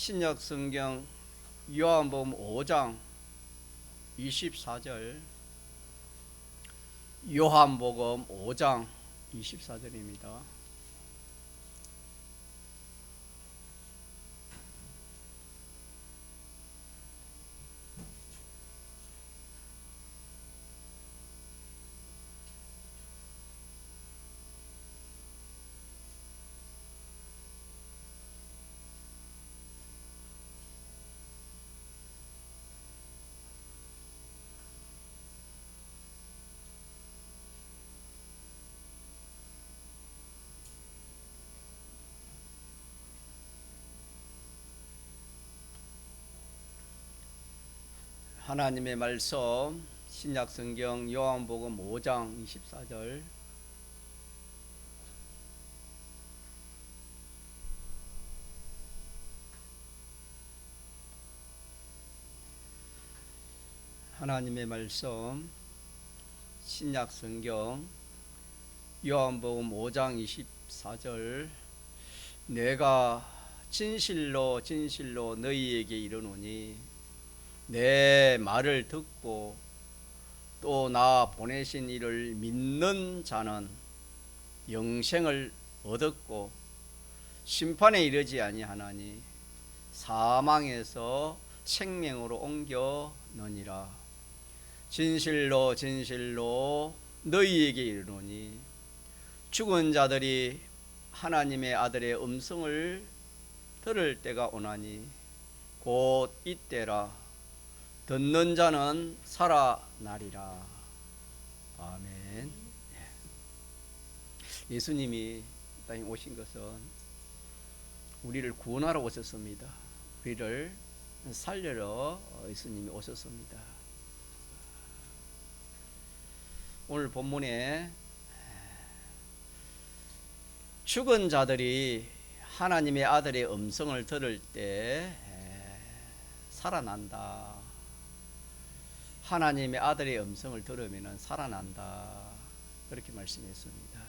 신약 성경 요한복음 5장 24절, 요한복음 5장 24절입니다. 하나님의 말씀, 신약 성경 요한복음 5장 24절. 하나님의 말씀, 신약 성경 요한복음 5장 24절. 내가 진실로 진실로 너희에게 이르노니 내 말을 듣고 또 나 보내신 이를 믿는 자는 영생을 얻었고 심판에 이르지 아니하나니 사망에서 생명으로 옮겨느니라. 진실로 진실로 너희에게 이르노니 죽은 자들이 하나님의 아들의 음성을 들을 때가 오나니 곧 이때라. 듣는 자는 살아나리라. 아멘. 예수님이 땅에 오신 것은 우리를 구원하러 오셨습니다. 우리를 살려러 예수님이 오셨습니다. 오늘 본문에 죽은 자들이 하나님의 아들의 음성을 들을 때 살아난다. 하나님의 아들의 음성을 들으면 살아난다. 그렇게 말씀했습니다.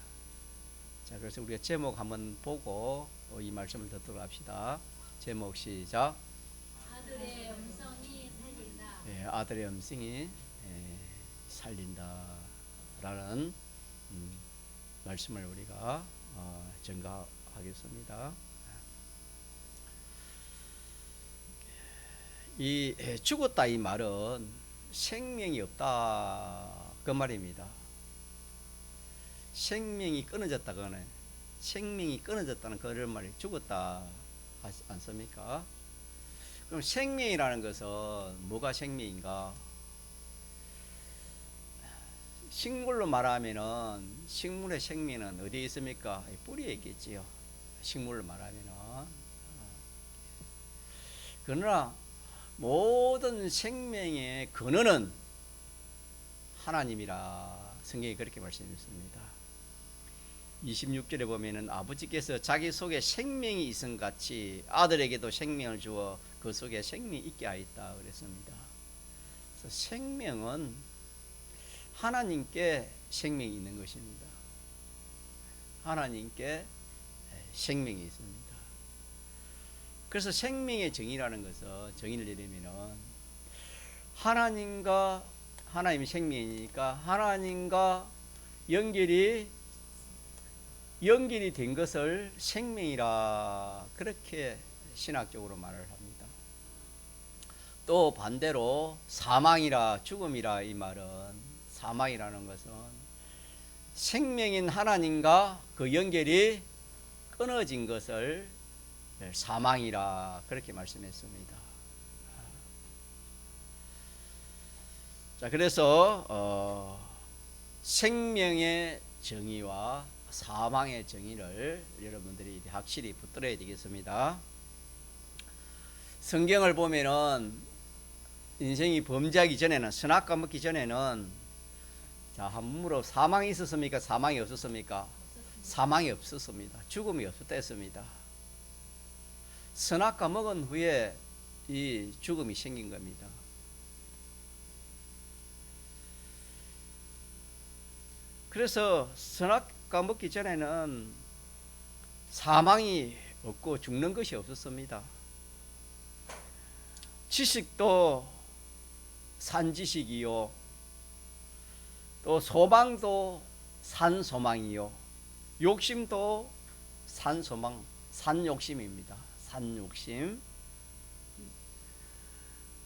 자, 그래서 우리가 제목 한번 보고 또 이 말씀을 듣도록 합시다. 제목 시작. 아들의 음성이 살린다. 아들의 음성이 살린다 라는 말씀을 우리가 전가하겠습니다. 이 죽었다 이 말은 생명이 없다 그 말입니다. 생명이 끊어졌다거나 생명이 끊어졌다는 그런 말이 죽었다 않습니까? 그럼 생명이라는 것은 뭐가 생명인가? 식물로 말하면은 식물의 생명은 어디에 있습니까? 뿌리에 있겠지요. 식물로 말하면은. 그러나 모든 생명의 근원은 하나님이라 성경이 그렇게 말씀했습니다. 26절에 보면은 아버지께서 자기 속에 생명이 있음 같이 아들에게도 생명을 주어 그 속에 생명이 있게 하였다 그랬습니다. 그래서 생명은 하나님께 생명이 있는 것입니다. 하나님께 생명이 있습니다. 그래서 생명의 정의라는 것은 정의를 내리면은 하나님이 생명이니까 하나님과 연결이 된 것을 생명이라 그렇게 신학적으로 말을 합니다. 또 반대로 사망이라 죽음이라 이 말은 사망이라는 것은 생명인 하나님과 그 연결이 끊어진 것을 사망이라 그렇게 말씀했습니다. 자, 그래서 생명의 정의와 사망의 정의를 여러분들이 확실히 붙들어야 되겠습니다. 성경을 보면은 인생이 범죄하기 전에는 선악과 먹기 전에는 자, 한번 물어 사망이 있었습니까? 사망이 없었습니까? 사망이 없었습니다. 죽음이 없었다 했습니다. 선악과 먹은 후에 이 죽음이 생긴 겁니다. 그래서 선악과 먹기 전에는 사망이 없고 죽는 것이 없었습니다. 지식도 산지식이요, 또 소망도 산소망이요, 욕심도 산소망, 산욕심입니다. 산욕심.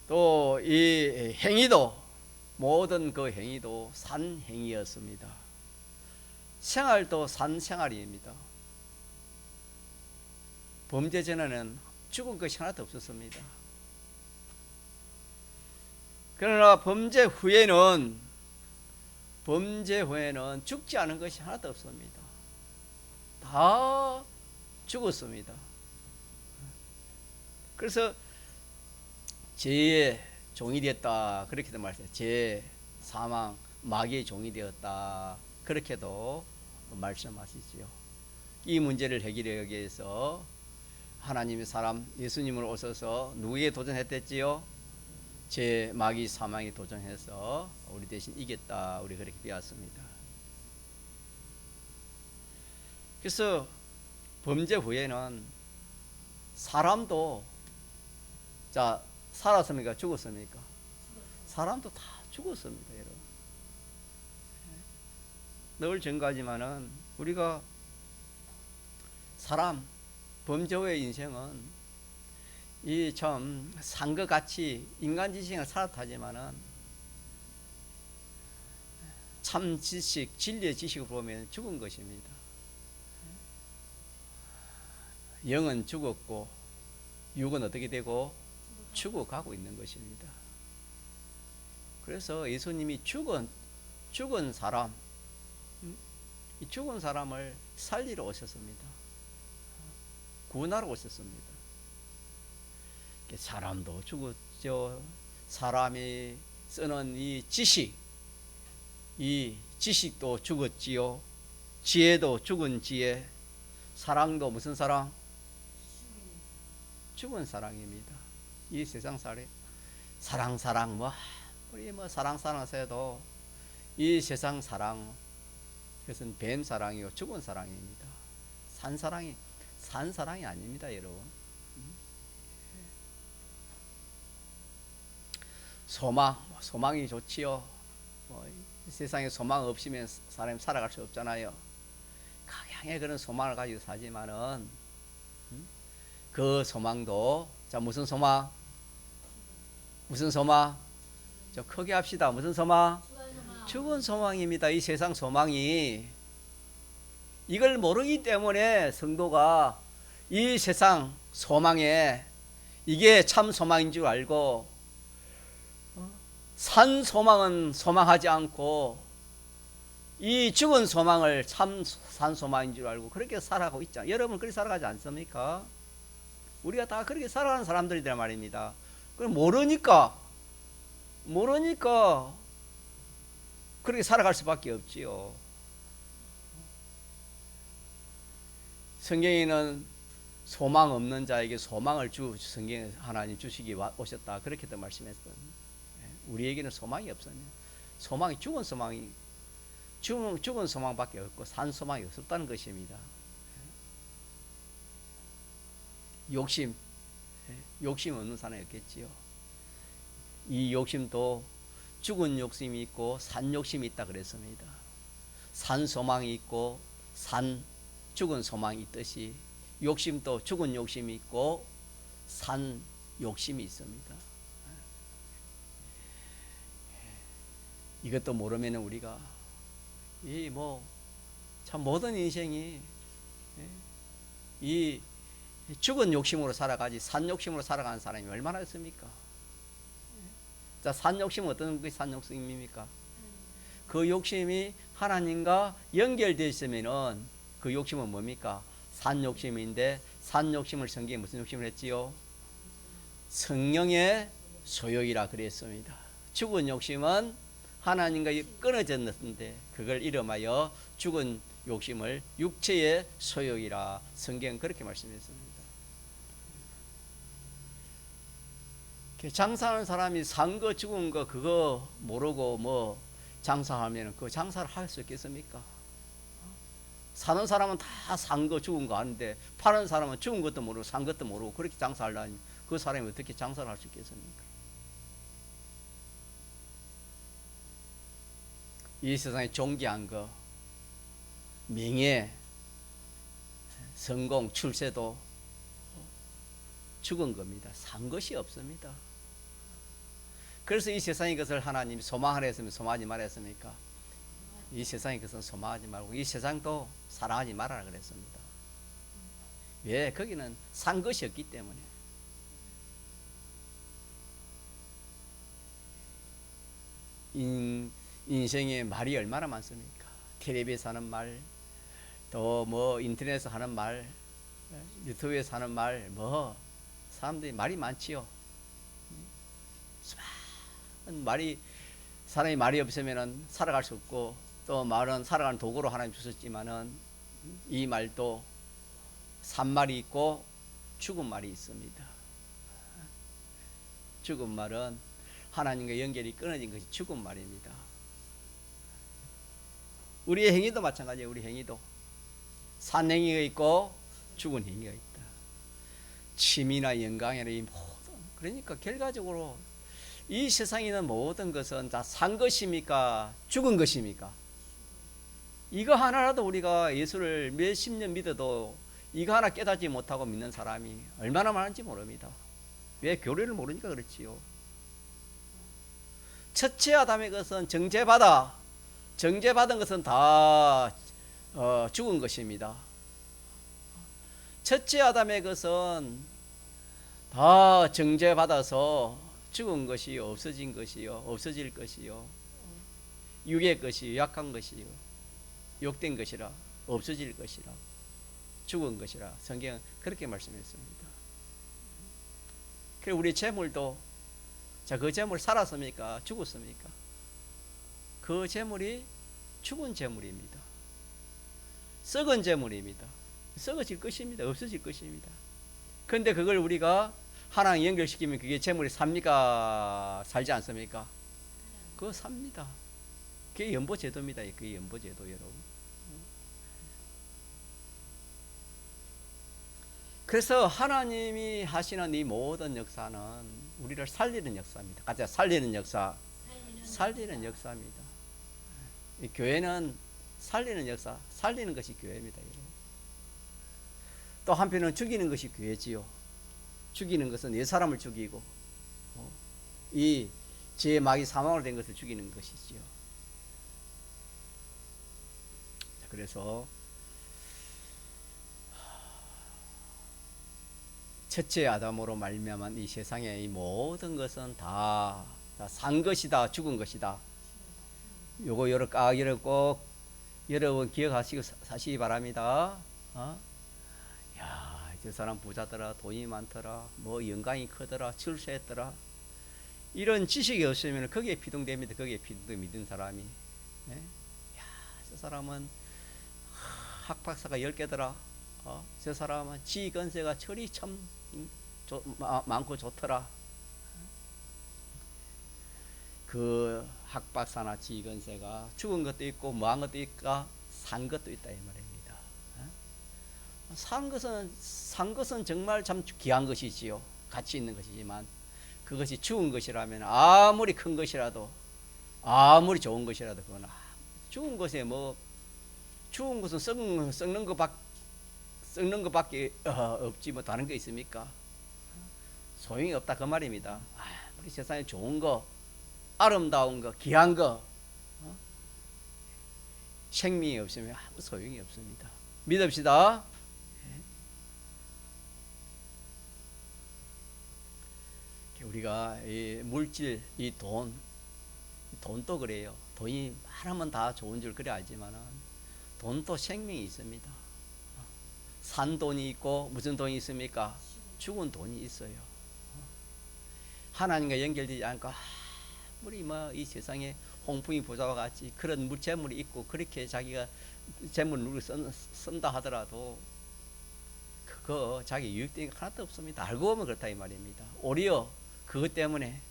또 이 행위도, 모든 그 행위도 산행위였습니다. 생활도 산생활입니다. 범죄 전에는 죽은 것이 하나도 없었습니다. 그러나 범죄 후에는 죽지 않은 것이 하나도 없습니다. 다 죽었습니다. 그래서 죄의 종이 되었다, 그렇게도 말씀해요. 죄, 사망, 마귀의 종이 되었다, 그렇게도 말씀하시지요. 이 문제를 해결하기 위해서 하나님의 사람 예수님을 오셔서 누구에게 도전했댔지요? 죄, 마귀, 사망에 도전해서 우리 대신 이겼다, 우리 그렇게 배웠습니다. 그래서 범죄 후에는 사람도, 자, 살았습니까? 죽었습니까? 사람도 다 죽었습니다, 여러분. 늘 증가하지만은 우리가 사람, 범죄 후의 인생은 이 참 산것 같이 인간 지식을 살았다지만은 참 지식, 진리의 지식을 보면 죽은 것입니다. 영은 죽었고 육은 어떻게 되고 죽어가고 있는 것입니다. 그래서 예수님이 죽은 사람, 이 죽은 사람을 살리러 오셨습니다. 구원하러 오셨습니다. 사람도 죽었죠. 사람이 쓰는 이 지식도 죽었지요. 지혜도 죽은 지혜, 사랑도 무슨 사랑? 죽은 사랑입니다. 이 세상 사랑 우리 사랑 해도 이 세상 사랑, 그것은 뱀 사랑이요, 죽은 사랑입니다. 산 사랑이 아닙니다, 여러분. 소망이 좋지요. 세상에 소망 없이면 사람이 살아갈 수 없잖아요. 강양의 그런 소망을 가지고 사지만은 그 소망도, 자, 무슨 소망? 좀 크게 합시다. 무슨 소망? 죽은 소망입니다. 이 세상 소망이. 이걸 모르기 때문에 성도가 이 세상 소망에 이게 참 소망인 줄 알고 산 소망은 소망하지 않고 이 죽은 소망을 참 산 소망인 줄 알고 그렇게 살아가고 있잖아요. 여러분 그렇게 살아가지 않습니까? 우리가 다 그렇게 살아가는 사람들이란 말입니다. 그럼 모르니까 그렇게 살아갈 수밖에 없지요. 성경에는 소망 없는 자에게 소망을 성경에 하나님 주시기 오셨다, 그렇게도 말씀했어요. 우리에게는 소망이 없었네요. 소망이 죽은 소망밖에 없고 산 소망이 없었다는 것입니다. 욕심 없는 사람이 없겠지요. 이 욕심도 죽은 욕심이 있고 산 욕심이 있다 그랬습니다. 산 소망이 있고 죽은 소망이 있듯이 욕심도 죽은 욕심이 있고 산 욕심이 있습니다. 이것도 모르면 우리가 참 모든 인생이 이 죽은 욕심으로 살아가지 산 욕심으로 살아가는 사람이 얼마나 있습니까? 자, 산 욕심은 어떤 게 산 욕심입니까? 그 욕심이 하나님과 연결되어 있으면은 그 욕심은 뭡니까? 산 욕심인데, 산 욕심을 성경에 무슨 욕심을 했지요? 성령의 소욕이라 그랬습니다. 죽은 욕심은 하나님과 끊어졌는데 그걸 이름하여 죽은 욕심을 육체의 소욕이라 성경은 그렇게 말씀했습니다. 장사하는 사람이 산 거 죽은 거 그거 모르고 장사하면 그 장사를 할 수 있겠습니까? 사는 사람은 다 산 거 죽은 거 아는데 파는 사람은 죽은 것도 모르고 산 것도 모르고 그렇게 장사하려니 그 사람이 어떻게 장사를 할 수 있겠습니까? 이 세상에 존귀한 거, 명예, 성공, 출세도 죽은 겁니다. 산 것이 없습니다. 그래서 이 세상의 것을 하나님이 소망하라 했으면 소망하지 말라 했습니까? 이 세상의 것은 소망하지 말고 이 세상도 사랑하지 말아라 그랬습니다. 왜? 거기는 산 것이 없기 때문에. 인생에 말이 얼마나 많습니까? 텔레비에서 하는 말, 또 뭐 인터넷에서 하는 말, 유튜브에서 하는 말, 뭐 사람들이 말이 많지요. 말이, 사람이 말이 없으면 살아갈 수 없고, 또 말은 살아가는 도구로 하나님 주셨지만은 이 말도 산 말이 있고 죽은 말이 있습니다. 죽은 말은 하나님과 연결이 끊어진 것이 죽은 말입니다. 우리의 행위도 마찬가지예요. 우리 행위도 산 행위가 있고 죽은 행위가 있다. 취미나 영광이나 이 모든, 그러니까 결과적으로 이 세상에 있는 모든 것은 다 산 것입니까? 죽은 것입니까? 이거 하나라도 우리가 예수를 몇십 년 믿어도 이거 하나 깨닫지 못하고 믿는 사람이 얼마나 많은지 모릅니다. 왜? 교리를 모르니까 그렇지요. 첫째 아담의 것은 정죄받은 것은 다 죽은 것입니다. 첫째 아담의 것은 다 정죄받아서 죽은 것이요, 없어진 것이요, 없어질 것이요, 육의 것이요, 약한 것이요, 욕된 것이라, 없어질 것이라, 죽은 것이라 성경은 그렇게 말씀했습니다. 그리고 우리 재물도, 자, 그 재물 살았습니까? 죽었습니까? 그 재물이 죽은 재물입니다. 썩은 재물입니다. 썩어질 것입니다. 없어질 것입니다. 그런데 그걸 우리가 하나님 연결시키면 그게 재물이 삽니까? 살지 않습니까? 그거 삽니다. 그게 연보제도입니다. 그게 연보제도, 여러분. 그래서 하나님이 하시는 이 모든 역사는 우리를 살리는 역사입니다. 가자, 살리는 역사. 살리는 역사입니다. 이 교회는 살리는 역사, 살리는 것이 교회입니다, 여러분. 또 한편은 죽이는 것이 교회지요. 죽이는 것은 옛 사람을 죽이고 이 죄의 막이 사망으로 된 것을 죽이는 것이지요. 그래서 첫째 아담으로 말미암은 이 세상의 이 모든 것은 다 산 것이다, 죽은 것이다. 요거 여러 꼭 여러분 기억하시고 사시기 바랍니다. 야, 저 사람 부자더라, 돈이 많더라, 뭐 영광이 크더라, 출세했더라. 이런 지식이 없으면 거기에 피동됩니다. 거기에 피동 믿은 사람이. 예? 야, 저 사람은 학박사가 10개더라. 저 사람은 지건세가 철이 참 많고 좋더라. 그 학박사나 지건세가 죽은 것도 있고 뭐한 것도 있고 산 것도 있다 이 말입니다. 산 것은 정말 참 귀한 것이지요. 가치 있는 것이지만 그것이 죽은 것이라면 아무리 큰 것이라도 아무리 좋은 것이라도 그건 죽은 것에 뭐 죽은 것은 썩는 것밖에 없지 뭐 다른 게 있습니까? 소용이 없다 그 말입니다. 우리 세상에 좋은 거, 아름다운 거, 귀한 거 생명이 없으면 아무 소용이 없습니다. 믿읍시다. 우리가 이 물질, 이 돈도 그래요. 돈이 많으면 다 좋은 줄 그래 알지만은 돈도 생명이 있습니다. 산 돈이 있고 무슨 돈이 있습니까? 죽은 돈이 있어요. 하나님과 연결되지 않고 아무리 뭐 이 세상에 홍풍이 부자와 같이 그런 재물이 있고 그렇게 자기가 재물을 쓴다 하더라도 그거 자기 유익된 게 하나도 없습니다. 알고 보면 그렇다 이 말입니다. 오히려 그것 때문에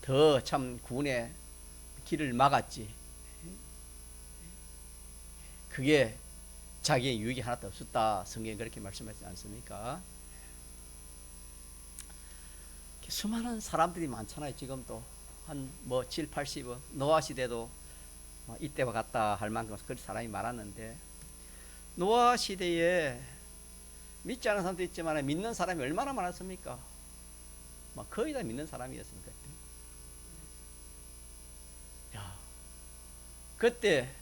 더 참 구원의 길을 막았지. 그게 자기의 유익이 하나도 없었다. 성경이 그렇게 말씀하지 않습니까? 수많은 사람들이 많잖아요. 지금도 한 뭐 7, 80억 노아 시대도 뭐 이때와 같다 할 만큼 그런 사람이 많았는데, 노아 시대에 믿지 않은 사람도 있지만 믿는 사람이 얼마나 많았습니까? 막 거의 다 믿는 사람이었습니다. 야, 그때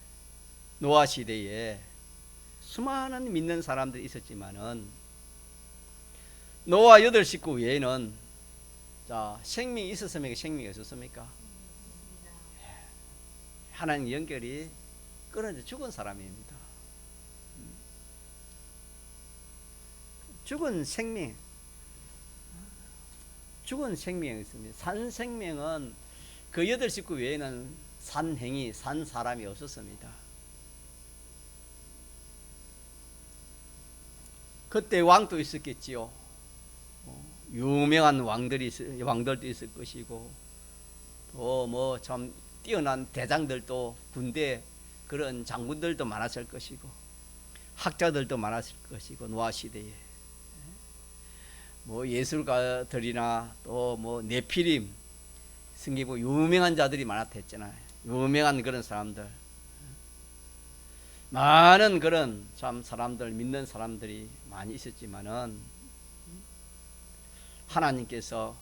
노아 시대에 수많은 믿는 사람들이 있었지만은 노아 8식구 외에는 자, 생명이 있었습니까? 생명이 없었습니까? 하나님 연결이 끊어져 죽은 사람입니다. 죽은 생명, 죽은 생명이 있습니다. 산 생명은 그 8식구 외에는 산 행위, 산 사람이 없었습니다. 그때 왕도 있었겠지요. 유명한 왕들도 있을 것이고, 또 뭐 참 뛰어난 대장들도, 군대 그런 장군들도 많았을 것이고, 학자들도 많았을 것이고, 노아 시대에 뭐 예술가들이나 또 뭐 네피림 승기부 유명한 자들이 많았댔잖아요. 유명한 그런 사람들, 많은 그런 참 사람들, 믿는 사람들이 많이 있었지만은 하나님께서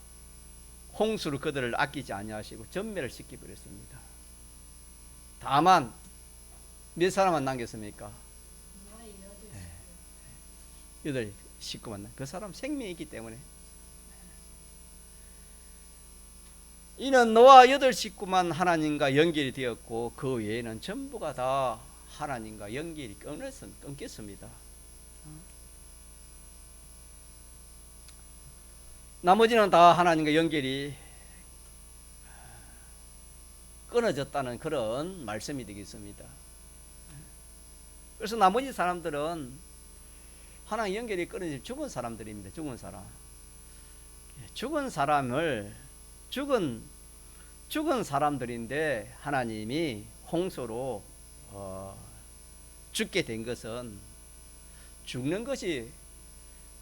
홍수로 그들을 아끼지 아니하시고 전멸을 시켜버렸습니다. 다만 몇 사람만 남겼습니까? 8식구만. 그 사람 생명이 있기 때문에. 이는 노아 8식구만 하나님과 연결이 되었고, 그 외에는 전부가 다 하나님과 연결이 끊겼습니다. 나머지는 다 하나님과 연결이 끊어졌다는 그런 말씀이 되겠습니다. 그래서 나머지 사람들은 하나님 연결이 끊어진 죽은 사람들입니다. 죽은 사람. 죽은 사람을 죽은 사람들인데 하나님이 홍수로 죽게 된 것은 죽는 것이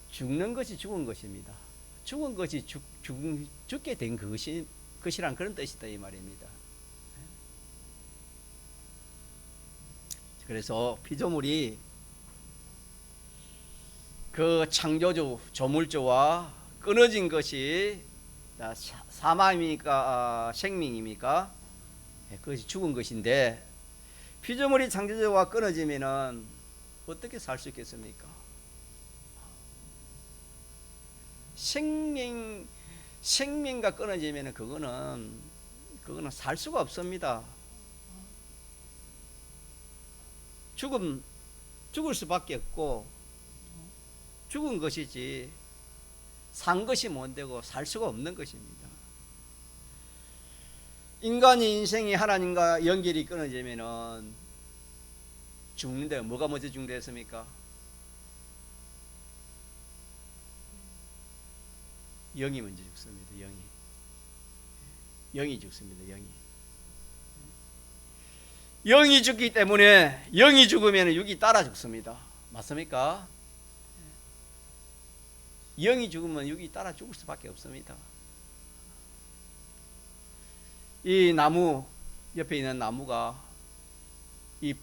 죽은 것입니다. 죽은 것이 죽게 된 것이란 그런 뜻이다 이 말입니다. 그래서 피조물이 그 창조주 조물주와 끊어진 것이 사망입니까? 생명입니까? 그것이 죽은 것인데, 피조물이 창조주와 끊어지면은 어떻게 살 수 있겠습니까? 생명과 끊어지면은 그거는 살 수가 없습니다. 죽을 수밖에 없고, 죽은 것이지 산 것이 못 되고 살 수가 없는 것입니다. 인간의 인생이 하나님과 연결이 끊어지면은 죽는데 뭐가 먼저 죽는다 했습니까? 영이 먼저 죽습니다. 영이 죽습니다. 영이 죽기 때문에, 영이 죽으면 육이 따라 죽습니다. 맞습니까? 영이 죽으면 육이 따라 죽을 수밖에 없습니다. 이 나무 옆에 있는 나무가 이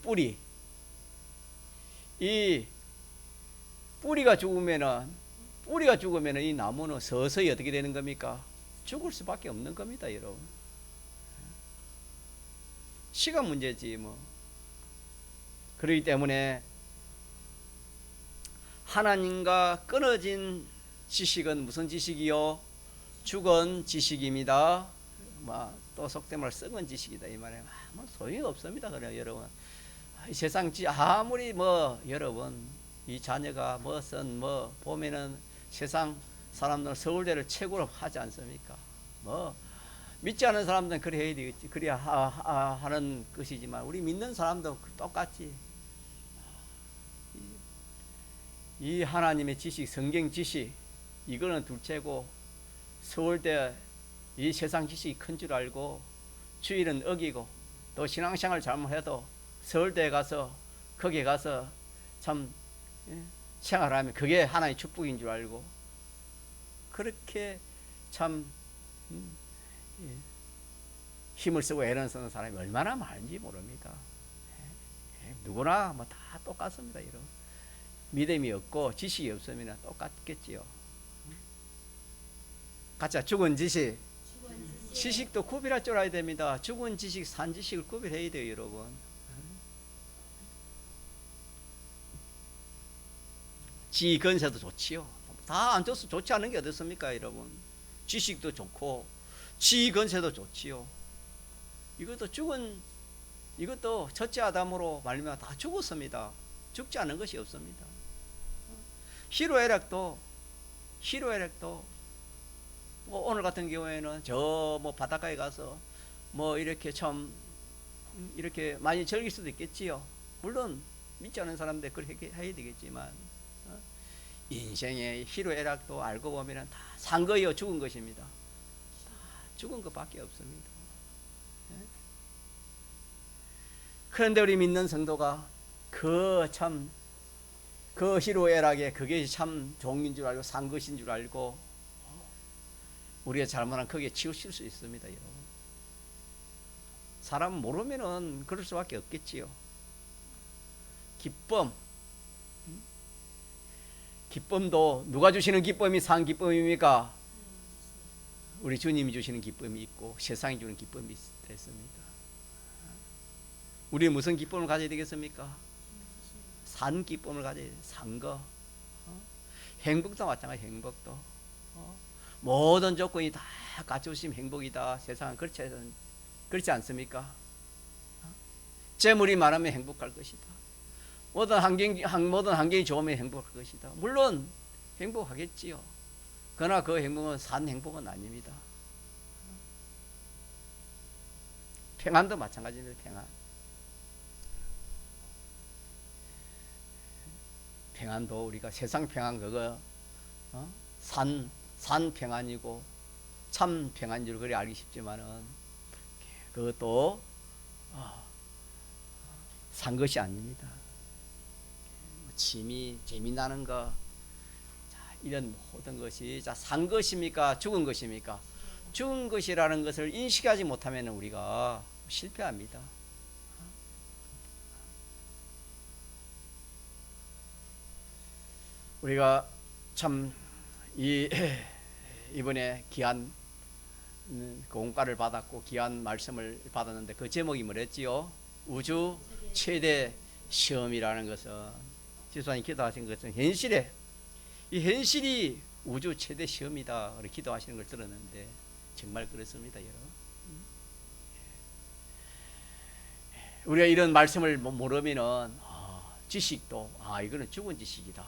뿌리가 죽으면은 이 나무는 서서히 어떻게 되는 겁니까? 죽을 수밖에 없는 겁니다, 여러분. 시간 문제지 뭐. 그렇기 때문에 하나님과 끊어진 지식은 무슨 지식이요? 죽은 지식입니다. 또 속된 말 썩은 지식이다 이 말이에요. 소용이 없습니다. 그래요, 여러분. 이 세상 아무리 여러분 이 자녀가 보면은 세상 사람들은 서울대를 최고로 하지 않습니까? 믿지 않는 사람들은 그래 해야 되겠지. 그래야 하는 것이지만 우리 믿는 사람도 똑같이 이 하나님의 지식, 성경 지식 이거는 둘째고, 서울대 이 세상 지식이 큰 줄 알고 주일은 어기고 또 신앙생활 잘못해도 서울대에 가서 거기에 가서 참 생활하면 그게 하나의 축복인 줄 알고 그렇게 참 예, 힘을 쓰고 애를 쓰는 사람이 얼마나 많은지 모릅니다. 누구나 뭐 다 똑같습니다. 이런 믿음이 없고 지식이 없으면 똑같겠지요. 가짜 죽은 지식, 지식도 구별할 줄 알아야 됩니다. 죽은 지식, 산 지식을 구별해야 돼요, 여러분. 지 건세도 좋지요. 다 안 좋서 좋지 않은 게 어디 있습니까, 여러분? 지식도 좋고 지 건세도 좋지요. 이것도 첫째 아담으로 말미암아 다 죽었습니다. 죽지 않은 것이 없습니다. 희로애락도 뭐 오늘 같은 경우에는 저 뭐 바닷가에 가서 뭐 이렇게 참 이렇게 많이 즐길 수도 있겠지요. 물론 믿지 않는 사람들 그렇게 해야 되겠지만 인생의 희로애락도 알고 보면 다 산 거요 죽은 것입니다. 죽은 것밖에 없습니다. 그런데 우리 믿는 성도가 그 희로애락에 그게 참 종인 줄 알고 산 것인 줄 알고 우리가 잘못하면 거기에 치우칠 수 있습니다, 여러분. 사람 모르면은 그럴 수밖에 없겠지요. 기쁨도 누가 주시는 기쁨이 산 기쁨입니까? 우리 주님이 주시는 기쁨이 있고 세상이 주는 기쁨이 있습니다. 우리 무슨 기쁨을 가져야 되겠습니까? 산 기쁨을 가져야 돼요. 산 거. 행복도 마찬가지. 행복도 모든 조건이 다 갖추신 행복이다. 세상은 그렇지 않습니까? 재물이 많으면 행복할 것이다. 모든 환경이 좋으면 행복할 것이다. 물론 행복하겠지요. 그러나 그 행복은 산 행복은 아닙니다. 평안도 마찬가지입니다. 평안도 우리가 세상 평안 그거 산 평안이고 참 평안인 줄 그리 알기 쉽지만은 그것도 산 것이 아닙니다. 재미나는 거 이런 모든 것이 산 것입니까? 죽은 것입니까? 죽은 것이라는 것을 인식하지 못하면 우리가 실패합니다. 우리가 참 이번에 귀한 공과를 받았고 귀한 말씀을 받았는데 그 제목이 뭐랬지요? 우주 최대 시험이라는 것은 지수님 기도하신 것은 이 현실이 우주 최대 시험이다. 그렇게 기도하시는 걸 들었는데 정말 그렇습니다, 여러분. 우리가 이런 말씀을 모르면은 지식도 이거는 죽은 지식이다.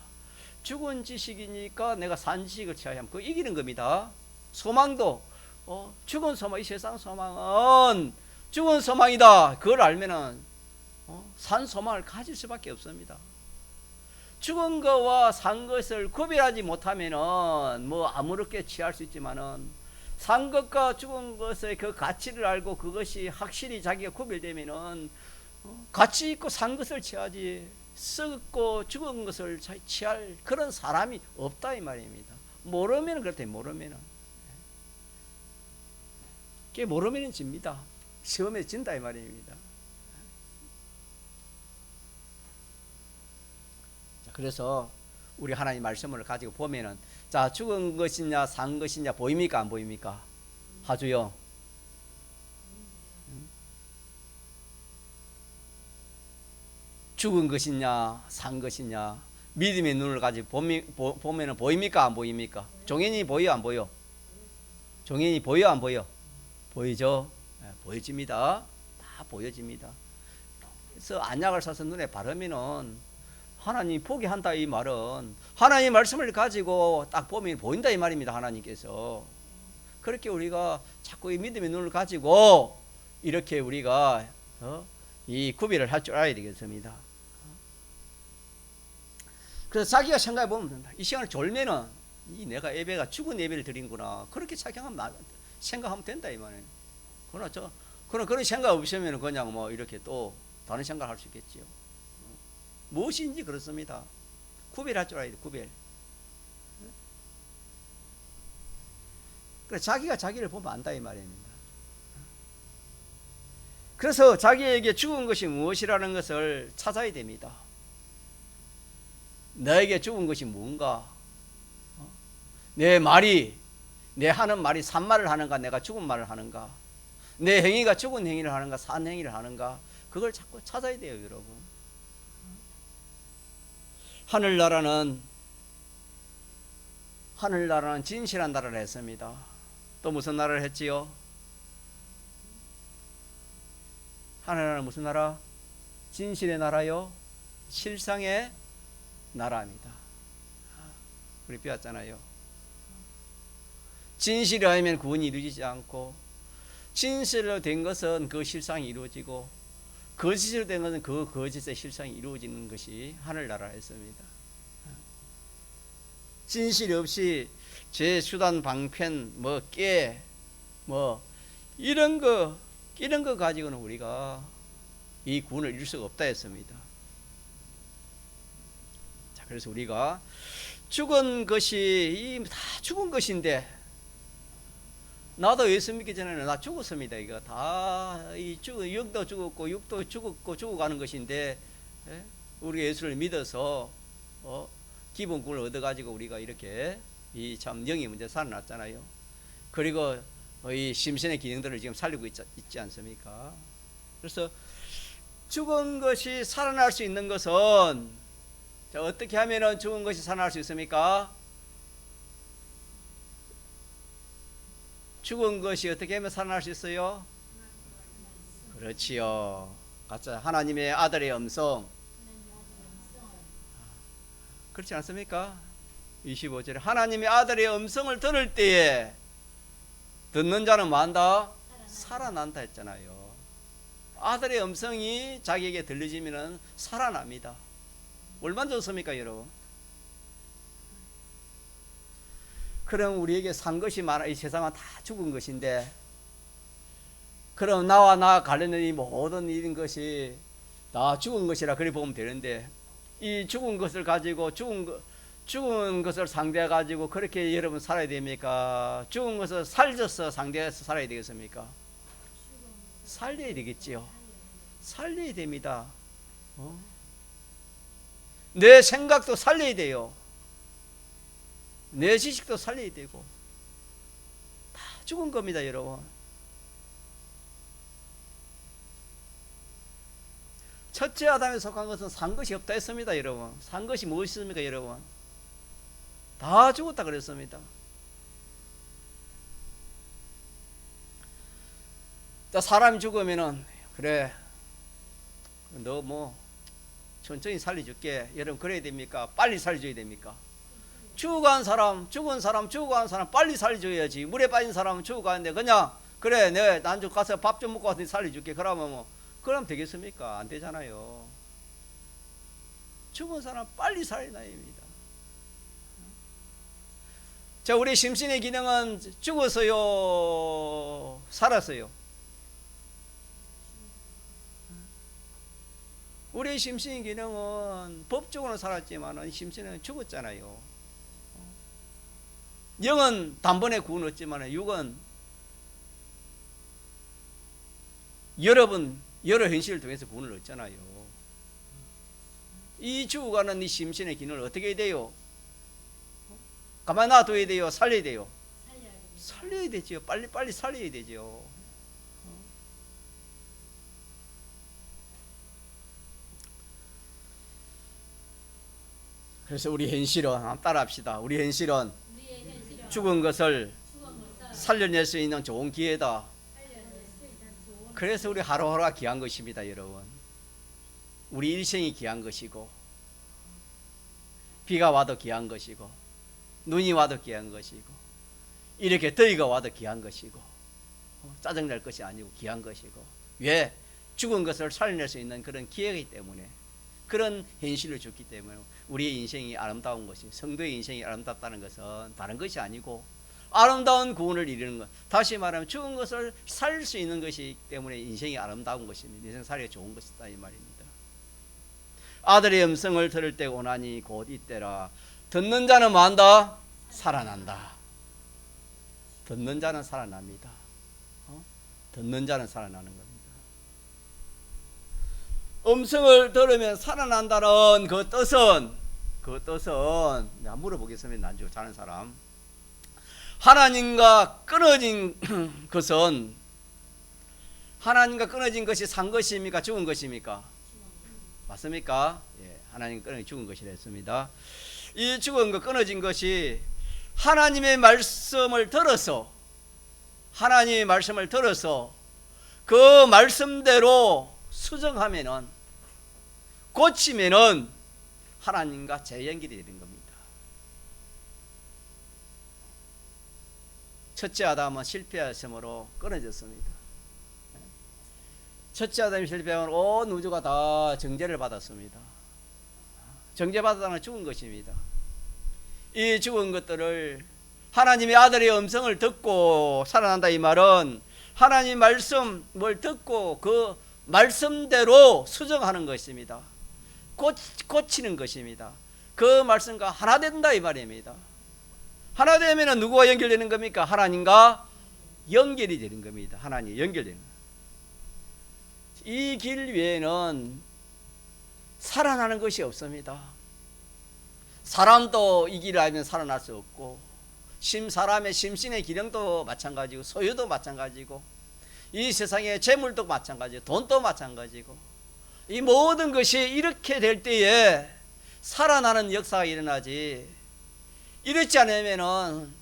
죽은 지식이니까 내가 산 지식을 취하면 그거 이기는 겁니다. 소망도 죽은 소망, 이 세상 소망은 죽은 소망이다. 그걸 알면은 산 소망을 가질 수밖에 없습니다. 죽은 것과 산 것을 구별하지 못하면은 뭐 아무렇게 취할 수 있지만은 산 것과 죽은 것의 그 가치를 알고 그것이 확실히 자기가 구별되면은 가치 있고 산 것을 취하지 썩고 죽은 것을 취할 그런 사람이 없다 이 말입니다. 모르면 그렇대. 모르면은 그게 모르면은 집니다. 시험에 진다 이 말입니다. 그래서 우리 하나님 말씀을 가지고 보면은 자 죽은 것이냐 산 것이냐 보입니까 안 보입니까? 하주요. 죽은 것이냐 산 것이냐 믿음의 눈을 가지고 보면은 보입니까 안 보입니까? 종현이 보여 안 보여? 종현이 보여 안 보여? 보이죠? 보여집니다. 다 보여집니다. 그래서 안약을 사서 눈에 바르면은 하나님 포기한다 이 말은 하나님 말씀을 가지고 딱 보면 보인다 이 말입니다. 하나님께서 그렇게 우리가 자꾸 이 믿음의 눈을 가지고 이렇게 우리가 이 구별을 할 줄 알아야 되겠습니다. 그래서 자기가 생각해 보면 된다. 이 시간을 졸면은 내가 예배가 죽은 예배를 드린구나 그렇게 생각하면 된다 이 말이에요. 그런 생각 없으면 그냥 뭐 이렇게 또 다른 생각을 할 수 있겠지요. 무엇인지 그렇습니다. 구별할 줄 알아야 돼. 구별. 그래 자기가 자기를 보면 안다 이 말입니다. 그래서 자기에게 죽은 것이 무엇이라는 것을 찾아야 됩니다. 너에게 죽은 것이 뭔가? 내 말이, 내 하는 말이 산말을 하는가, 내가 죽은 말을 하는가? 내 행위가 죽은 행위를 하는가, 산 행위를 하는가? 그걸 자꾸 찾아야 돼요, 여러분. 하늘나라는 진실한 나라를 했습니다. 또 무슨 나라를 했지요? 하늘나라는 무슨 나라? 진실의 나라요? 실상의 나라입니다. 우리 배웠잖아요. 진실이 아니면 구원이 이루어지지 않고, 진실로 된 것은 그 실상이 이루어지고, 거짓으로 된 것은 그 거짓의 실상이 이루어지는 것이 하늘나라였습니다. 진실이 없이 제 수단 방편 이런 거 가지고는 우리가 이 구원을 이룰 수가 없다 했습니다. 자, 그래서 우리가 죽은 것이 다 죽은 것인데, 나도 예수 믿기 전에는 나 죽었습니다. 이거 다 영도 죽었고 육도 죽었고 죽어가는 것인데, 우리 예수를 믿어서 기본 구원을 얻어가지고 우리가 이렇게 이 참 영의 문제 살아났잖아요. 그리고 이 심신의 기능들을 지금 살리고 있지 않습니까? 그래서 죽은 것이 살아날 수 있는 것은, 자, 어떻게 하면은 죽은 것이 살아날 수 있습니까? 죽은 것이 어떻게 하면 살아날 수 있어요? 그렇지요. 가짜 하나님의 아들의 음성. 그렇지 않습니까? 25절에 하나님의 아들의 음성을 들을 때에 듣는 자는 뭐한다? 살아난다 했잖아요. 아들의 음성이 자기에게 들려지면 살아납니다. 얼마나 좋습니까, 여러분? 그럼 우리에게 산 것이 많아. 이 세상은 다 죽은 것인데, 그럼 나와 나 관련된 이 모든 이런 것이 다 죽은 것이라 그리 보면 되는데, 이 죽은 것을 가지고 죽은 것을 상대해 가지고 그렇게 여러분 살아야 됩니까? 죽은 것을 살려서 상대해서 살아야 되겠습니까? 살려야 되겠지요. 살려야 됩니다. 내 생각도 살려야 돼요. 내 지식도 살려야 되고, 다 죽은 겁니다, 여러분. 첫째 아담에 속한 것은 산 것이 없다 했습니다, 여러분. 산 것이 무엇이 있습니까, 여러분? 다 죽었다 그랬습니다. 자, 사람이 죽으면은, 그래, 너 뭐 천천히 살려줄게. 여러분 그래야 됩니까? 빨리 살려줘야 됩니까? 죽어간 사람 빨리 살려줘야지. 물에 빠진 사람은 죽어가는데 그냥 그래 내가 난좀 가서 밥 좀 먹고 와서 살려줄게. 그러면 그럼 되겠습니까? 안 되잖아요. 죽은 사람 빨리 살려놔야 합니다. 자, 우리 심신의 기능은 죽었어요, 살았어요? 우리 심신의 기능은 법적으로는 살았지만 심신은 죽었잖아요. 영은 단번에 구원 얻지만 육은 여러 현실을 통해서 구원을 얻잖아요. 이 죽어가는 이 심신의 기능을 어떻게 해야 돼요? 가만히 놔둬야 돼요? 살려야 돼요? 살려야 되죠. 빨리 살려야 되죠. 그래서 우리 현실은 한번 따라합시다. 우리 현실은 죽은 것을 살려낼 수 있는 좋은 기회다. 그래서 우리 하루하루가 귀한 것입니다, 여러분. 우리 일생이 귀한 것이고, 비가 와도 귀한 것이고, 눈이 와도 귀한 것이고, 이렇게 더위가 와도 귀한 것이고, 짜증날 것이 아니고 귀한 것이고. 왜? 죽은 것을 살려낼 수 있는 그런 기회이기 때문에, 그런 현실을 줬기 때문에 우리의 인생이 아름다운 것이, 성도의 인생이 아름답다는 것은 다른 것이 아니고 아름다운 구원을 이루는 것. 다시 말하면 죽은 것을 살릴 수 있는 것이기 때문에 인생이 아름다운 것입니다. 인생 살기가 좋은 것이다 이 말입니다. 아들의 음성을 들을 때 오나니 곧 이때라. 듣는 자는 뭐한다? 살아난다. 듣는 자는 살아납니다. 듣는 자는 살아나는 겁니다. 음성을 들으면 살아난다는 그 뜻은 내가 물어보겠습니다. 난주 자는 사람. 하나님과 끊어진 것은, 하나님과 끊어진 것이 산 것입니까? 죽은 것입니까? 맞습니까? 예, 하나님 끊어진 죽은 것이라 했습니다. 이 죽은 것, 끊어진 것이 하나님의 말씀을 들어서, 하나님의 말씀을 들어서 그 말씀대로 수정하면은, 고치면은 하나님과 재연결이 되는 겁니다. 첫째 아담은 실패하심으로 끊어졌습니다. 첫째 아담이 실패하면 온 우주가 다 정죄를 받았습니다. 정죄받았다는 건 죽은 것입니다. 이 죽은 것들을 하나님의 아들의 음성을 듣고 살아난다, 이 말은 하나님 말씀을 듣고 그 말씀대로 수정하는 것입니다. 고치는 것입니다. 그 말씀과 하나 된다, 이 말입니다. 하나 되면 누구와 연결되는 겁니까? 하나님과 연결이 되는 겁니다. 하나님 연결되는 겁니다. 이 길 외에는 살아나는 것이 없습니다. 사람도 이 길을 알면 살아날 수 없고, 사람의 심신의 기능도 마찬가지고, 소유도 마찬가지고, 이 세상의 재물도 마찬가지고, 돈도 마찬가지고, 이 모든 것이 이렇게 될 때에 살아나는 역사가 일어나지, 이렇지 않으면은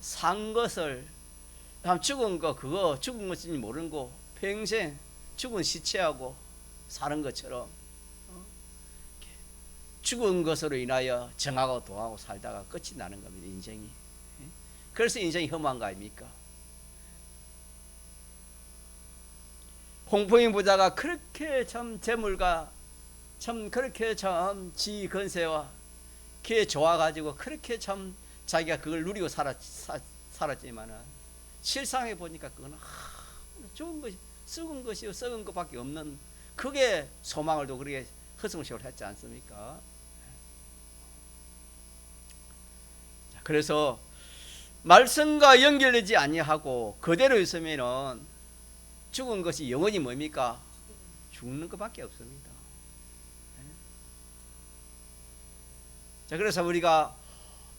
산 것을, 죽은 거, 그거 죽은 것인지 모르는 거 평생 죽은 시체하고 사는 것처럼 죽은 것으로 인하여 정하고 도하고 살다가 끝이 나는 겁니다, 인생이. 그래서 인생이 험한 거 아닙니까? 홍포인 부자가 그렇게 참 재물과 참 그렇게 참 지 건세와 그게 좋아가지고 그렇게 참 자기가 그걸 누리고 살았지만은 실상에 보니까 그거는 좋은 것이, 썩은 것이요 썩은 것밖에 없는, 그게 소망을 두고 그렇게 허송세월 했지 않습니까? 자, 그래서 말씀과 연결되지 아니하고 그대로 있으면은 죽은 것이 영원히 뭡니까? 죽는 것밖에 없습니다. 자, 그래서 우리가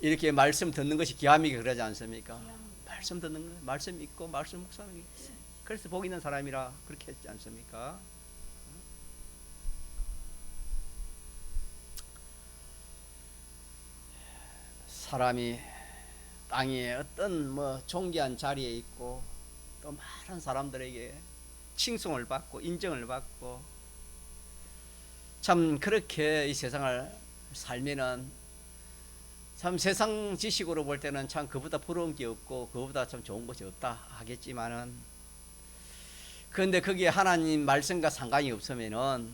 이렇게 말씀 듣는 것이 귀함이게 그러지 않습니까? 말씀 듣는 거, 말씀 믿고 말씀 묵상하기. 그래서 복 있는 사람이라 그렇게 했지 않습니까? 사람이 땅에 어떤 존귀한 자리에 있고 또 많은 사람들에게 칭송을 받고 인정을 받고 참 그렇게 이 세상을 살면은 참 세상 지식으로 볼 때는 참 그보다 부러운 게 없고 그보다 참 좋은 것이 없다 하겠지만은, 그런데 거기에 하나님 말씀과 상관이 없으면은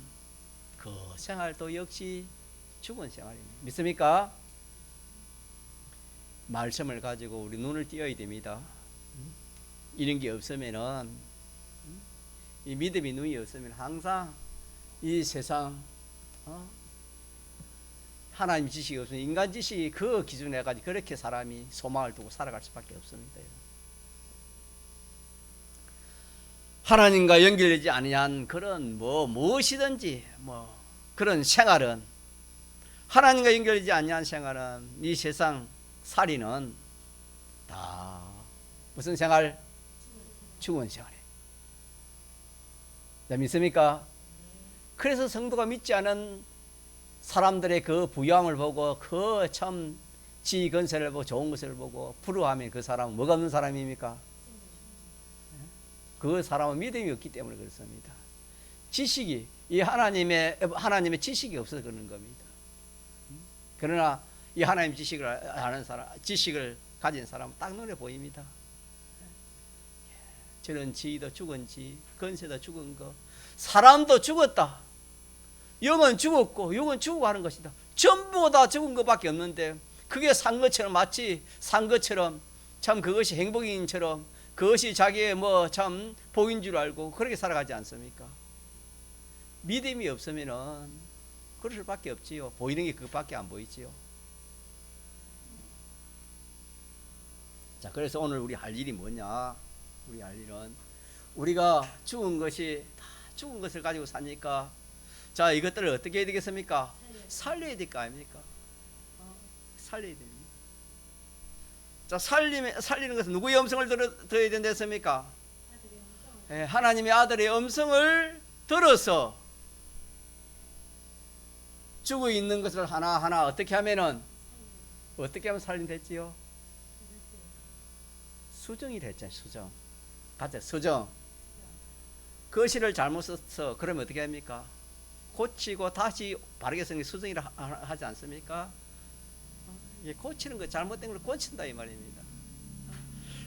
그 생활도 역시 죽은 생활입니다. 믿습니까? 말씀을 가지고 우리 눈을 띄어야 됩니다. 이런 게 없으면은, 이 믿음의 눈이 없으면 항상 이 세상 하나님 지식이 없으면 인간 지식이 그 기준에 가지고 그렇게 사람이 소망을 두고 살아갈 수밖에 없습니다. 하나님과 연결되지 아니한 그런 무엇이든지 그런 생활은, 하나님과 연결되지 아니한 생활은, 이 세상 살이는 다 무슨 생활? 죽은 생활이에요. 믿습니까? 그래서 성도가 믿지 않은 사람들의 그 부유함을 보고 그 참 지건세를 보고 좋은 것을 보고 부러워하면 그 사람은 뭐가 없는 사람입니까? 그 사람은 믿음이 없기 때문에 그렇습니다. 지식이, 이 하나님의 지식이 없어서 그러는 겁니다. 그러나 이 하나님 지식을 아는 사람, 지식을 가진 사람은 딱 눈에 보입니다. 저런 지도 죽은 지, 건세도 죽은 거, 사람도 죽었다, 영은 죽었고 영은 죽고 하는 것이다, 전부 다 죽은 것밖에 없는데 그게 산 것처럼, 마치 산 것처럼 참 그것이 행복인처럼 그것이 자기의 참 복인 줄 알고 그렇게 살아가지 않습니까? 믿음이 없으면은 그럴 수밖에 없지요. 보이는 게 그것밖에 안 보이지요. 자, 그래서 오늘 우리 할 일이 뭐냐? 우리 할 일은 우리가 죽은 것이 다 죽은 것을 가지고 사니까 자, 이것들을 어떻게 해야 되겠습니까? 살려야 될 거 아닙니까? 살려야 됩니다. 자, 살리는 것은 누구의 음성을 들어야 된다 했습니까? 하나님의 아들의 음성을 들어서 죽어 있는 것을 하나하나 어떻게 하면 살린댔지요? 수정이 됐잖아요. 수정. 같아. 수정. 거시를 잘못 써서 그러면 어떻게 합니까? 고치고 다시 바르게 쓰는 게 수정이라 하지 않습니까? 고치는 거, 잘못된 걸 고친다 이 말입니다.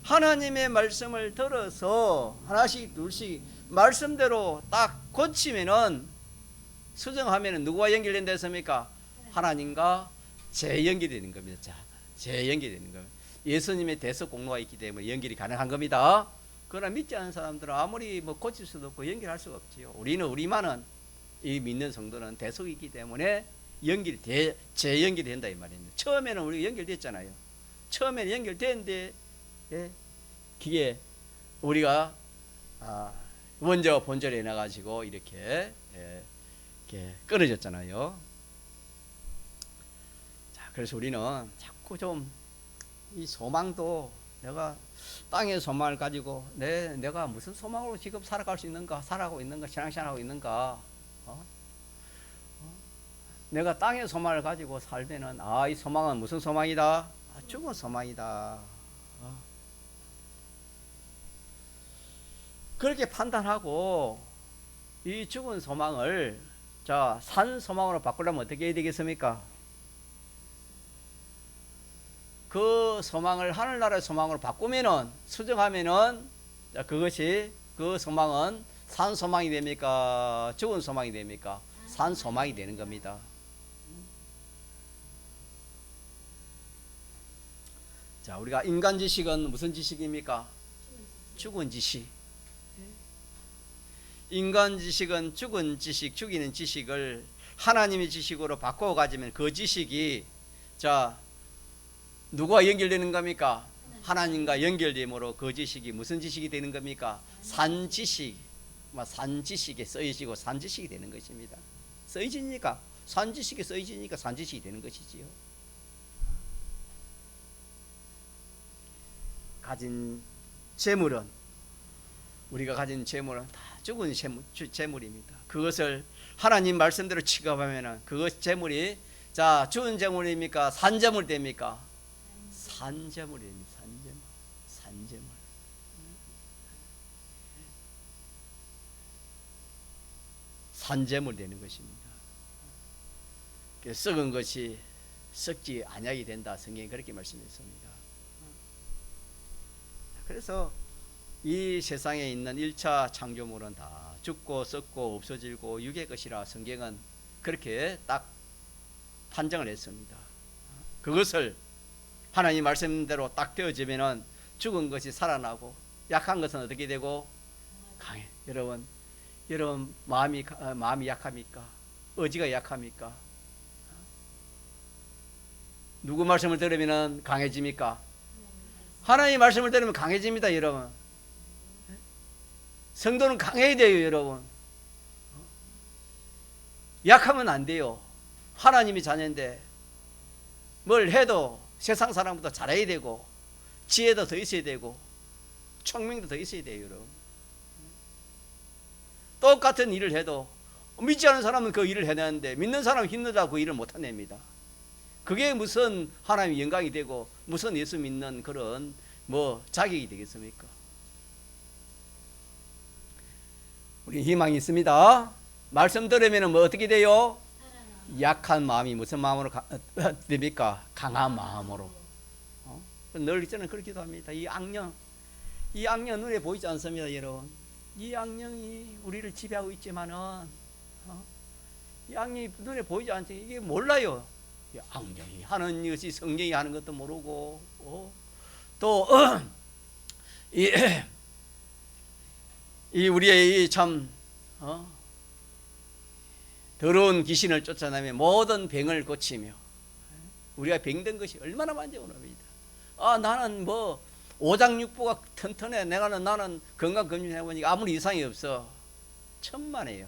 하나님의 말씀을 들어서 하나씩 둘씩 말씀대로 딱 고치면은, 수정하면은 누구와 연결된다 했습니까? 하나님과 재연결되는 겁니다. 자, 재연결되는 겁니다. 예수님의 대속 공로가 있기 때문에 연결이 가능한 겁니다. 그러나 믿지 않는 사람들은 아무리 뭐 고칠 수도 없고 연결할 수가 없지요. 우리만은, 이 믿는 성도는 대속이 있기 때문에 재연결이 된다 이 말입니다. 처음에는 우리가 연결됐잖아요. 처음에는 연결됐는데, 그게 우리가 먼저 본절에 나가지고 이렇게 끊어졌잖아요. 자, 그래서 우리는 자꾸 좀 이 소망도, 내가 땅의 소망을 가지고 내가 무슨 소망으로 지금 살아갈 수 있는가, 살아가고 있는가, 신앙생활하고 있는가, 내가 땅의 소망을 가지고 살면은 이 소망은 무슨 소망이다? 죽은 소망이다. 그렇게 판단하고 이 죽은 소망을 산 소망으로 바꾸려면 어떻게 해야 되겠습니까? 그 소망을 하늘나라의 소망으로 바꾸면은, 수정하면은, 그 소망은 산 소망이 됩니까? 죽은 소망이 됩니까? 산 소망이 되는 겁니다. 자, 우리가 인간 지식은 무슨 지식입니까? 죽은 지식. 인간 지식은 죽은 지식, 죽이는 지식을 하나님의 지식으로 바꿔 가지면 그 지식이 누구와 연결되는 겁니까? 하나님과 연결됨으로 그 지식이 무슨 지식이 되는 겁니까? 산지식. 산지식에 쓰여지고 산지식이 되는 것입니다. 쓰여지니까, 산지식에 쓰여지니까 산지식이 되는 것이지요. 가진 재물은, 우리가 가진 재물은 다 죽은 재물입니다. 그것을 하나님 말씀대로 취급하면은 그것 재물이 죽은 재물입니까? 산 재물 됩니까? 산 재물입니다. 산 재물. 산 재물 되는 것입니다. 썩은 것이 썩지 아니하게 된다. 성경이 그렇게 말씀했습니다. 그래서 이 세상에 있는 1차 창조물은 다 죽고 썩고 없어지고 육의 것이라 성경은 그렇게 딱 판정을 했습니다. 그것을 하나님 말씀대로 딱 되어지면은 죽은 것이 살아나고, 약한 것은 어떻게 되고? 강해. 여러분 마음이 약합니까? 의지가 약합니까? 누구 말씀을 들으면은 강해집니까? 하나님 말씀을 들으면 강해집니다, 여러분. 성도는 강해야 돼요, 여러분. 약하면 안 돼요. 하나님이 자녀인데 뭘 해도 세상 사람보다 잘해야 되고, 지혜도 더 있어야 되고, 총명도 더 있어야 돼요, 여러분. 똑같은 일을 해도 믿지 않은 사람은 그 일을 해내는데, 믿는 사람은 힘들다고 그 일을 못 해냅니다. 그게 무슨 하나님의 영광이 되고 무슨 예수 믿는 그런 자격이 되겠습니까? 우리 희망이 있습니다. 말씀 들으면 어떻게 돼요? 약한 마음이 무슨 마음으로 됩니까? 강한 마음으로. 늘 저는 그렇기도 합니다. 이 악령 눈에 보이지 않습니다, 여러분. 이 악령이 우리를 지배하고 있지만은, 이 악령이 눈에 보이지 않지. 이게 몰라요. 이 악령이 하는 것이 성경이 하는 것도 모르고, 또 이 우리의 참 더러운 귀신을 쫓아내며 모든 병을 고치며, 우리가 병든 것이 얼마나 많은지 모릅니다. 나는 오장육부가 튼튼해. 나는 건강검진 해보니까 아무리 이상이 없어. 천만에요.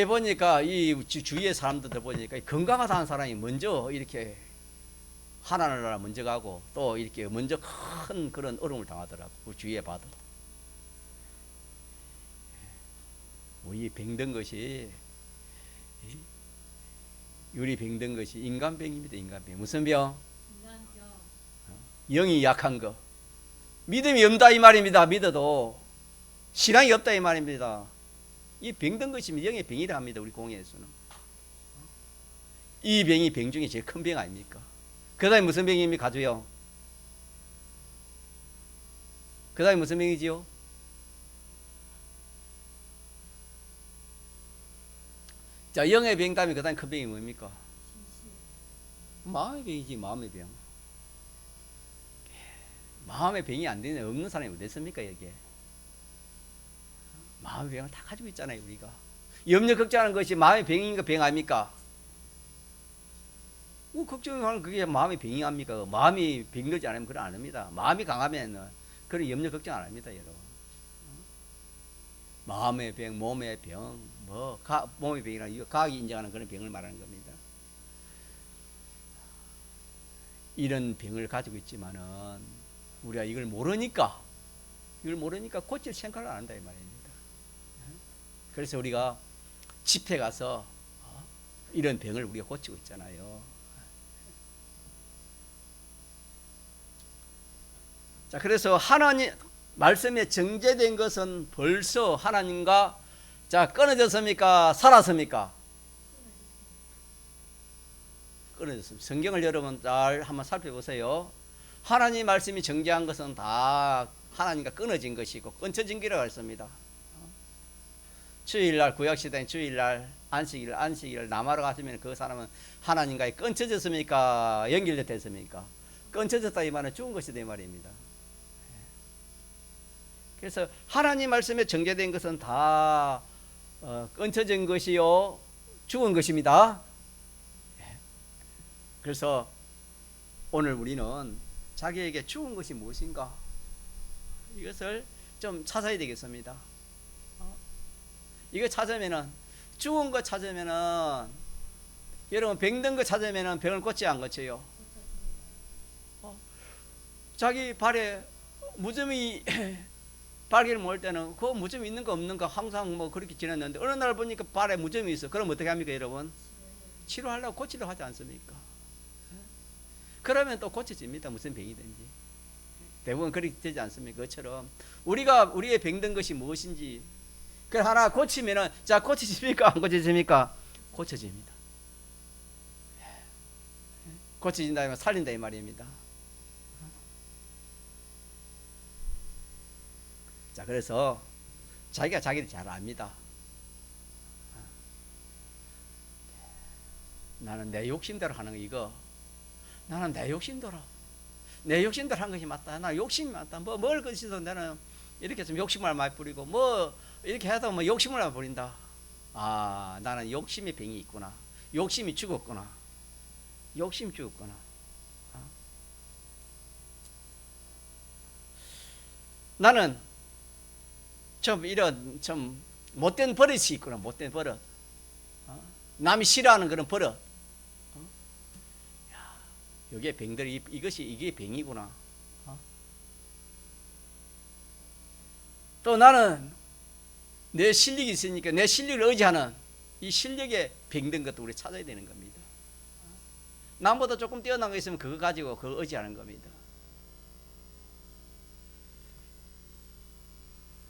보니까 이 주위의 사람들 보니까 건강하다는 사람이 먼저 이렇게 하나님 나라 먼저 가고 또 이렇게 먼저 큰 그런 어려움을 당하더라고. 그 주위에 봐도. 우리 병든 것이 우리 병든 것이 인간병입니다. 인간병. 무슨 병? 인간병. 영이 약한 거. 믿음이 없다 이 말입니다. 믿어도 신앙이 없다 이 말입니다. 이 병든 것이 영의 병이라 합니다. 우리 공예에서는. 이 병이 병 중에 제일 큰 병 아닙니까? 그 다음에 무슨 병입니까? 가주요. 그 다음에 무슨 병이지요? 자, 영의 병 다음에 그 다음에 큰 병이 뭡니까? 마음의 병이지. 마음의 병. 마음의 병이 안 되는 없는 사람이 어디 있습니까? 여기에 마음의 병을 다 가지고 있잖아요. 우리가 염려 걱정하는 것이 마음의 병인가 병 아닙니까? 걱정하는 그게 마음의 병이 아닙니까? 마음이 병들지 않으면 그런 안 합니다. 마음이 강하면 그런 염려 걱정 안 합니다. 여러분, 마음의 병, 몸의 병, 몸의 병이라 이거 과학이 인정하는 그런 병을 말하는 겁니다. 이런 병을 가지고 있지만은 우리가 이걸 모르니까 고칠 생각을 안 한다 이 말입니다. 그래서 우리가 집회 가서 이런 병을 우리가 고치고 있잖아요. 자, 그래서 하나님 말씀에 정제된 것은 벌써 하나님과 끊어졌습니까? 살았습니까? 끊어졌습니다. 성경을 여러분 잘 한번 살펴보세요. 하나님 말씀이 정제한 것은 다 하나님과 끊어진 것이고 끊어진 기라고 했습니다. 주일날 구약시대인 주일날 안식일 남하러 갔으면 그 사람은 하나님과 끊어졌습니까? 연결됐습니까? 끊어졌다 이 말은 죽은 것이다 이 말입니다. 그래서 하나님 말씀에 정제된 것은 다 끊어진 것이요 죽은 것입니다. 그래서 오늘 우리는 자기에게 죽은 것이 무엇인가 이것을 좀 찾아야 되겠습니다. 이거 찾으면은 죽은 거 찾으면은 여러분 병든 거 찾으면은 병을 고치 안 고쳐요? 자기 발에 무좀이 발기를 모을 때는 그 무좀이 있는 거 없는 거 항상 뭐 그렇게 지냈는데 어느 날 보니까 발에 무좀이 있어. 그럼 어떻게 합니까 여러분? 치료하려고 고치려고 하지 않습니까? 그러면 또 고쳐집니다. 무슨 병이든지 대부분 그렇게 되지 않습니까? 그처럼 우리의 병든 것이 무엇인지 그 하나 고치면은 자 고쳐집니까? 안 고쳐집니까? 고쳐집니다. 고쳐진다면 살린다 이 말입니다. 자, 그래서 자기가 자기를 잘 압니다. 나는 내 욕심대로 하는 거 이거 나는 내 욕심대로 한 것이 맞다. 나 욕심이 많다. 뭘 것이든 나는 이렇게 좀 욕심을 많이 부리고 이렇게 해도 욕심을 많이 부린다. 나는 욕심의 병이 있구나. 욕심이 죽었구나. 나는 좀 못된 버릇이 있구나. 못된 버릇. 남이 싫어하는 그런 버릇. 여기에 병들이 이게 병이구나. 또 나는 내 실력이 있으니까 내 실력을 의지하는 이 실력에 병든 것도 우리 찾아야 되는 겁니다. 남보다 조금 뛰어난 거 있으면 그거 가지고 그걸 의지하는 겁니다.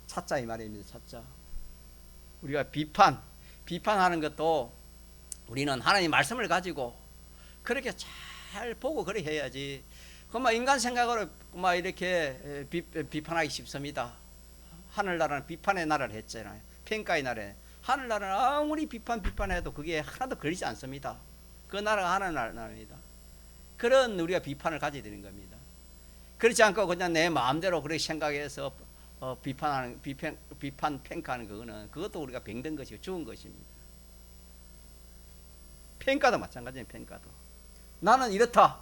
찾자 이 말입니다. 찾자. 우리가 비판하는 것도 우리는 하나님 말씀을 가지고 그렇게 잘 보고 그래 해야지. 그만 인간 생각으로 막 이렇게 비판하기 쉽습니다. 하늘나라는 비판의 나라를 했잖아요. 평가의 나라. 하늘나라는 아무리 비판해도 그게 하나도 걸리지 않습니다. 그 나라가 하늘나라입니다. 그런 우리가 비판을 가져야 되는 겁니다. 그렇지 않고 그냥 내 마음대로 그렇게 생각해서 비판 평가하는 그것도 우리가 병든 것이고 죽은 것입니다. 평가도 마찬가지예요. 평가도 나는 이렇다.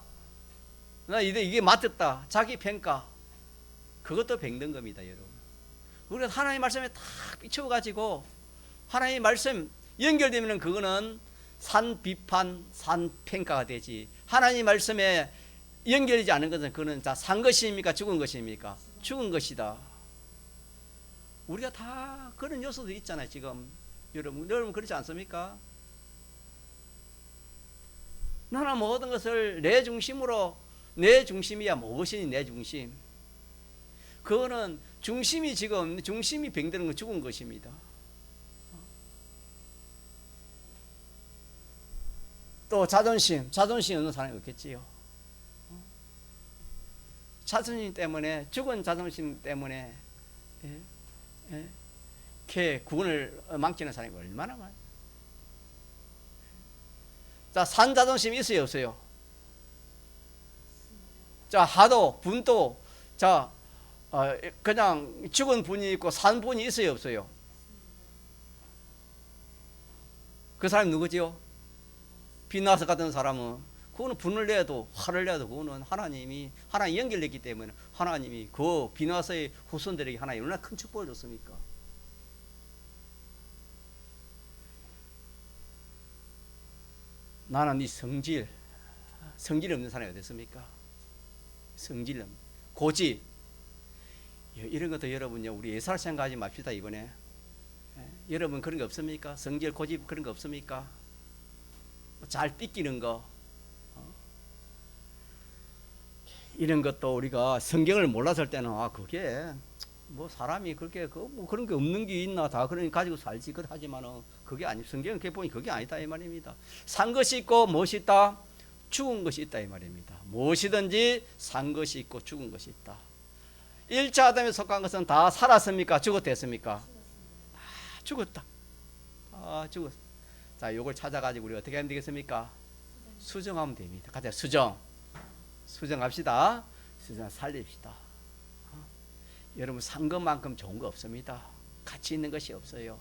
나 이게 맞았다. 자기 평가. 그것도 병든 겁니다, 여러분. 우리가 하나님 말씀에 딱 비춰가지고 하나님 말씀 연결되면 그거는 산 비판, 산 평가가 되지. 하나님 말씀에 연결되지 않은 것은 그거는 다 산 것입니까? 죽은 것입니까? 죽은 것이다. 우리가 다 그런 요소도 있잖아요, 지금. 여러분 그렇지 않습니까? 나는 모든 것을 내 중심으로, 내 중심이야 무엇이니 내 중심. 그거는 중심이 병드는 건 죽은 것입니다. 또 자존심 없는 사람이 없겠지요. 자존심 때문에, 죽은 자존심 때문에 구원을 망치는 사람이 얼마나 많아요. 자, 산 자존심이 있어요, 없어요? 자, 하도, 분도, 자, 그냥 죽은 분이 있고 산 분이 있어요, 없어요? 그 사람이 누구지요? 비나스 같은 사람은, 그거는 분을 내도, 화를 내도, 그거는 하나님 연결됐기 때문에 하나님이 그 비나스의 후손들에게 하나님 얼마나 큰 축복을 줬습니까? 나는 이 성질 없는 사람이 어딨습니까? 성질 없는, 고집, 이런 것도 여러분요, 우리 예살 생각하지 맙시다, 이번에. 여러분 그런 거 없습니까? 성질, 고집 그런 거 없습니까? 잘 삐끼는 거, 이런 것도 우리가 성경을 몰랐을 때는 그게 뭐 사람이 그렇게 뭐 그런 게 없는 게 있나, 다 그러니 가지고 살지. 하지만은 그게 아니, 성경은 보니 그게 아니다 이 말입니다. 산 것이 있고 무엇이 있다? 죽은 것이 있다 이 말입니다. 무엇이든지 산 것이 있고 죽은 것이 있다. 1차 아담에 속한 것은 다 살았습니까? 죽었댔습니까? 죽었다. 죽었어. 자, 요걸 찾아가지고 우리 어떻게 하면 되겠습니까? 수정하면 됩니다. 가자, 수정합시다. 수정 살립시다. 여러분 산 것만큼 좋은 거 없습니다. 가치 있는 것이 없어요.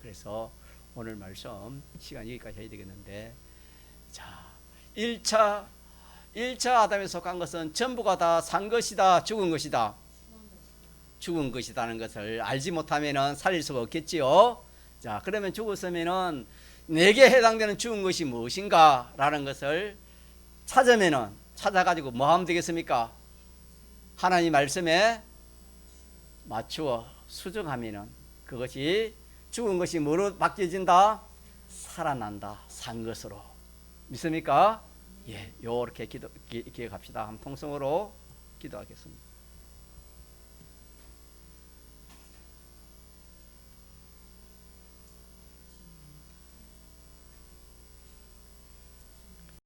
그래서 오늘 말씀 시간 여기까지 해야 되겠는데, 자, 1차 아담에 속한 것은 전부가 다 산 것이다, 죽은 것이다? 죽은 것이다는 것을 알지 못하면 살릴 수가 없겠지요. 자, 그러면 죽었으면은 내게 해당되는 죽은 것이 무엇인가 라는 것을 찾아가지고 뭐 하면 되겠습니까? 하나님 말씀에 맞추어 수정하면은 그것이 죽은 것이 뭐로 바뀌어진다? 살아난다. 산 것으로. 믿습니까? 예, 요렇게 기억합시다. 한 통성으로 기도하겠습니다.